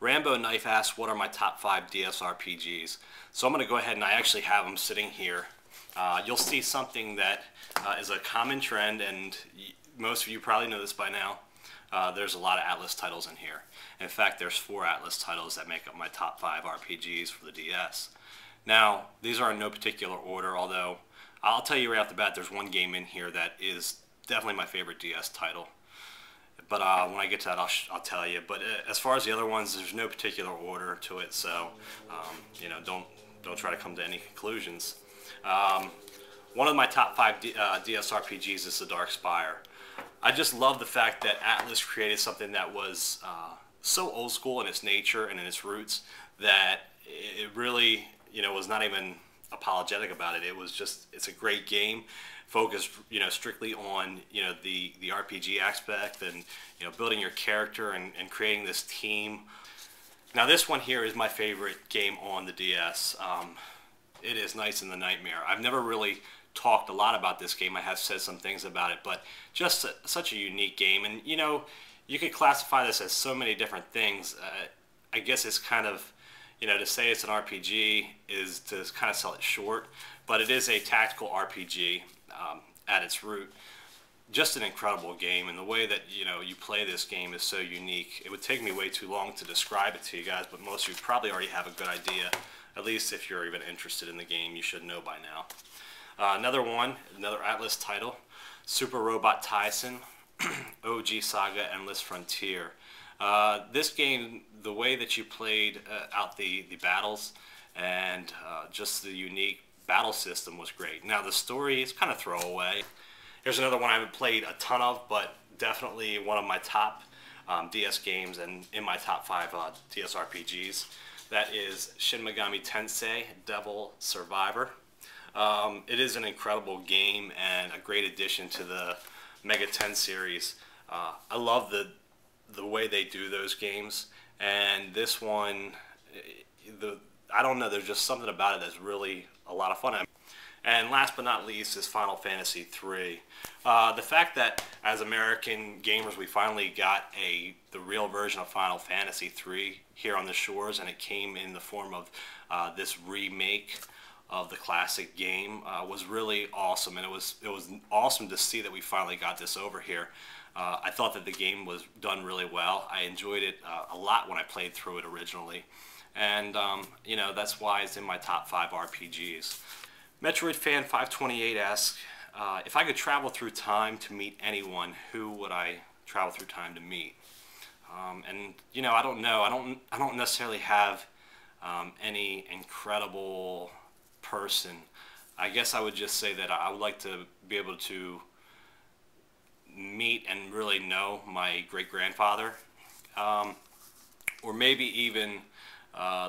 Rambo Knife asks, what are my top 5 DS RPGs? So I'm going to go ahead and I actually have them sitting here. You'll see something that is a common trend, and most of you probably know this by now. There's a lot of Atlas titles in here. In fact, there's 4 Atlas titles that make up my top 5 RPGs for the DS. Now, these are in no particular order, although I'll tell you right off the bat, there's one game in here that is definitely my favorite DS title. But when I get to that, I'll tell you. But as far as the other ones, there's no particular order to it, so you know, don't try to come to any conclusions. One of my top 5 DS RPGs is The Dark Spire. I just love the fact that Atlas created something that was so old school in its nature and in its roots that it really, you know, was not even apologetic about it. It was just, it's a great game, focused, you know, strictly on, you know, the RPG aspect and, you know, building your character and creating this team. Now this one here is my favorite game on the DS. It is Nights in the Nightmare. I've never really talked a lot about this game. I have said some things about it, but just such a unique game. And you know, you could classify this as so many different things. I guess it's kind of, you know, to say it's an RPG is to kind of sell it short, but it is a tactical RPG at its root. Just an incredible game, and the way that, you know, you play this game is so unique. It would take me way too long to describe it to you guys, but most of you probably already have a good idea. At least if you're even interested in the game, you should know by now. Another Atlas title, Super Robot Taisen, OG Saga Endless Frontier. This game, the way that you played out the battles and just the unique battle system was great. Now the story is kind of throwaway. Here's another one I haven't played a ton of, but definitely one of my top DS games and in my top 5 DS RPGs. That is Shin Megami Tensei Devil Survivor. It is an incredible game and a great addition to the Mega 10 series. I love the way they do those games, and this one, I don't know, there's just something about it that's really a lot of fun. And last but not least is Final Fantasy III. The fact that as American gamers we finally got the real version of Final Fantasy III here on the shores, and it came in the form of this remake of the classic game, was really awesome, and it was awesome to see that we finally got this over here. I thought that the game was done really well. I enjoyed it a lot when I played through it originally, and you know, that's why it's in my top 5 RPGs. Metroid Fan 528 asks, if I could travel through time to meet anyone, who would I travel through time to meet? And you know, I don't know. I don't necessarily have any incredible person. I guess I would just say that I would like to be able to meet and really know my great-grandfather, or maybe even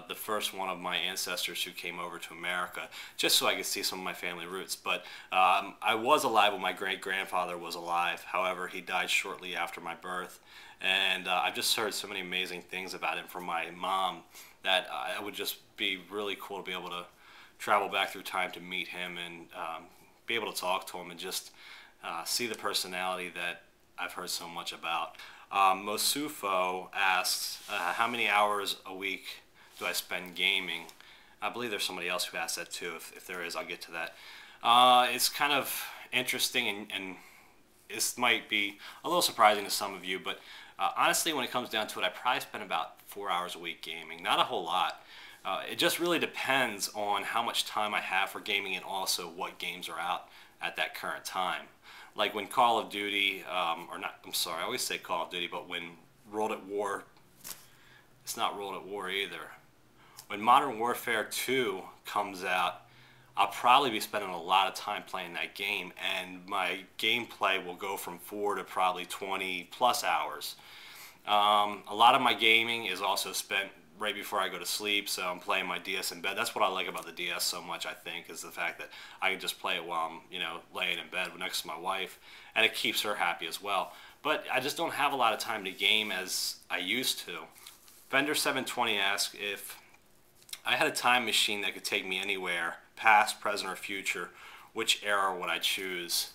the first one of my ancestors who came over to America, just so I could see some of my family roots. But I was alive when my great-grandfather was alive. However, he died shortly after my birth, and I've just heard so many amazing things about him from my mom that it would just be really cool to be able to travel back through time to meet him and be able to talk to him and just see the personality that I've heard so much about. Mosufo asks, how many hours a week do I spend gaming? I believe there's somebody else who asked that too. If there is, I'll get to that. It's kind of interesting, and this might be a little surprising to some of you, but honestly, when it comes down to it, I probably spend about 4 hours a week gaming. Not a whole lot. It just really depends on how much time I have for gaming and also what games are out at that current time. Like when Call of Duty, or not, I'm sorry, I always say Call of Duty, but when World at War, it's not World at War either. When Modern Warfare 2 comes out, I'll probably be spending a lot of time playing that game, and my gameplay will go from 4 to probably 20 plus hours. A lot of my gaming is also spent right before I go to sleep, so I'm playing my DS in bed. That's what I like about the DS so much, I think, is the fact that I can just play it while I'm, you know, laying in bed next to my wife, and it keeps her happy as well. But I just don't have a lot of time to game as I used to. Fender720 asks, if I had a time machine that could take me anywhere, past, present, or future, which era would I choose?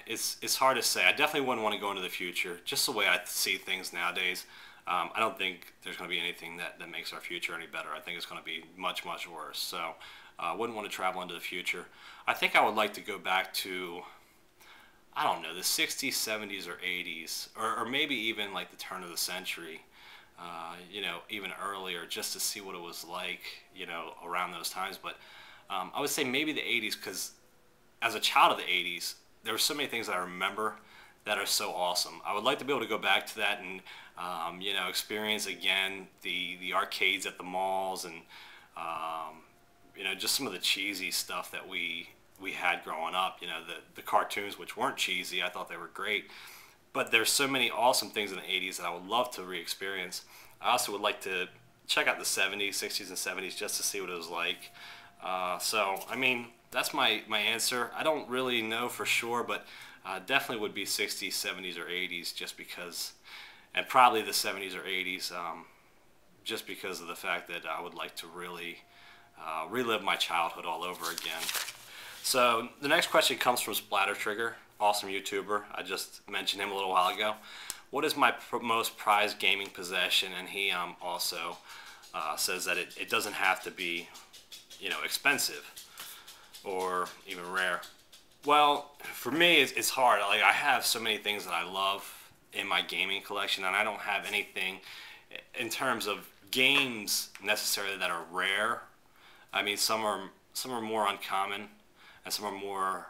It's hard to say. I definitely wouldn't want to go into the future, just the way I see things nowadays. I don't think there's going to be anything that makes our future any better. I think it's going to be much, much worse. So I wouldn't want to travel into the future. I think I would like to go back to, I don't know, the 60s, 70s, or 80s, or maybe even like the turn of the century, you know, even earlier, just to see what it was like, you know, around those times. But I would say maybe the 80s, because as a child of the 80s, there were so many things that I remember that are so awesome. I would like to be able to go back to that and, you know, experience again the arcades at the malls and, you know, just some of the cheesy stuff that we had growing up. You know, the cartoons, which weren't cheesy, I thought they were great. But there's so many awesome things in the 80s that I would love to re-experience. I also would like to check out the 70s, 60s, and 70s just to see what it was like. So, I mean, that's my answer. I don't really know for sure, but definitely would be 60s, 70s, or 80s just because, and probably the 70s or 80s, just because of the fact that I would like to really relive my childhood all over again. So the next question comes from Splatter Trigger, awesome YouTuber. I just mentioned him a little while ago. What is my most prized gaming possession? And he also says that it doesn't have to be, you know, expensive or even rare. Well, for me, it's hard. Like, I have so many things that I love in my gaming collection, and I don't have anything in terms of games necessarily that are rare. I mean, some are more uncommon, and some are more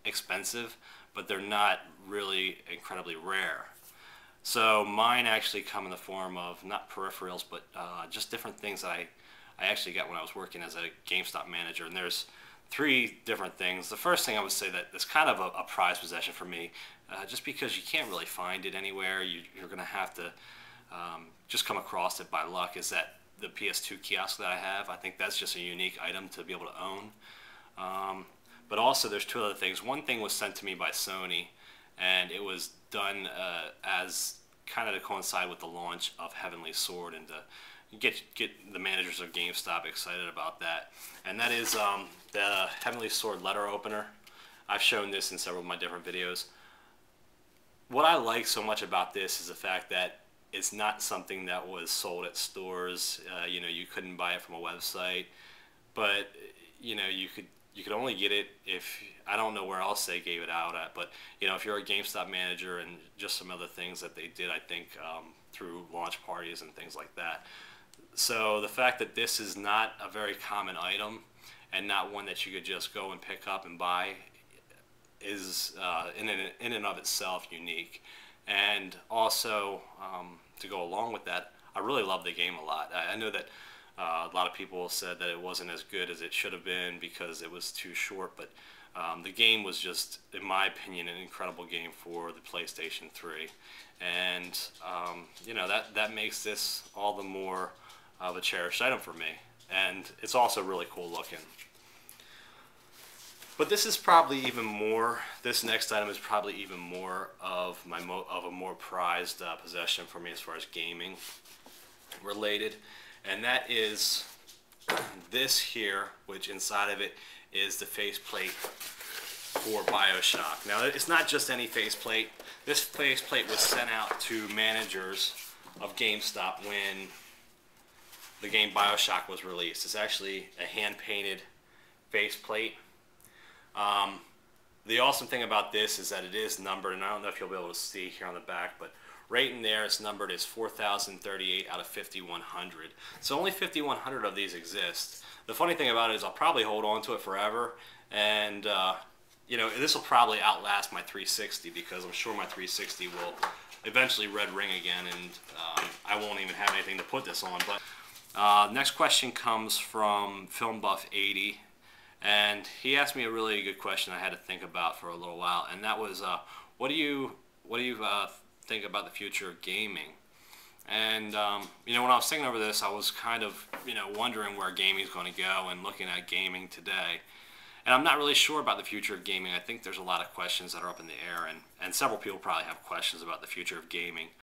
expensive, but they're not really incredibly rare. So mine actually come in the form of not peripherals, but just different things that I actually got when I was working as a GameStop manager. And there's three different things. The first thing I would say that is kind of a prized possession for me, just because you can't really find it anywhere. You're going to have to just come across it by luck, is that the PS2 kiosk that I have. I think that's just a unique item to be able to own. But also there's two other things. One thing was sent to me by Sony, and it was done as kind of to coincide with the launch of Heavenly Sword and to get the managers of GameStop excited about that. And that is the Heavenly Sword letter opener. I've shown this in several of my different videos. What I like so much about this is the fact that it's not something that was sold at stores. You know, you couldn't buy it from a website, but you know, you could only get it if, I don't know where else they gave it out at, but you know, if you're a GameStop manager, and just some other things that they did, I think through launch parties and things like that. So the fact that this is not a very common item and not one that you could just go and pick up and buy is in and of itself unique. And also, to go along with that, I really love the game a lot. I know that a lot of people said that it wasn't as good as it should have been because it was too short, but the game was just, in my opinion, an incredible game for the PlayStation 3. And you know, that makes this all the more of a cherished item for me. And it's also really cool looking. But this is probably even more, this next item is probably even more of a more prized possession for me as far as gaming related. And that is this here, which inside of it is the faceplate for BioShock. Now, it's not just any faceplate. This faceplate was sent out to managers of GameStop when the game BioShock was released. It's actually a hand-painted faceplate. The awesome thing about this is that it is numbered, and I don't know if you'll be able to see here on the back, but right in there it's numbered as 4038 out of 5100. So only 5100 of these exist. The funny thing about it is I'll probably hold on to it forever, and you know, this will probably outlast my 360, because I'm sure my 360 will eventually red ring again, and I won't even have anything to put this on. But next question comes from FilmBuff80. And he asked me a really good question I had to think about for a little while, and that was, what do you think about the future of gaming? And you know, when I was thinking over this, I was kind of, you know, wondering where gaming is going to go and looking at gaming today. And I'm not really sure about the future of gaming. I think there's a lot of questions that are up in the air, and several people probably have questions about the future of gaming.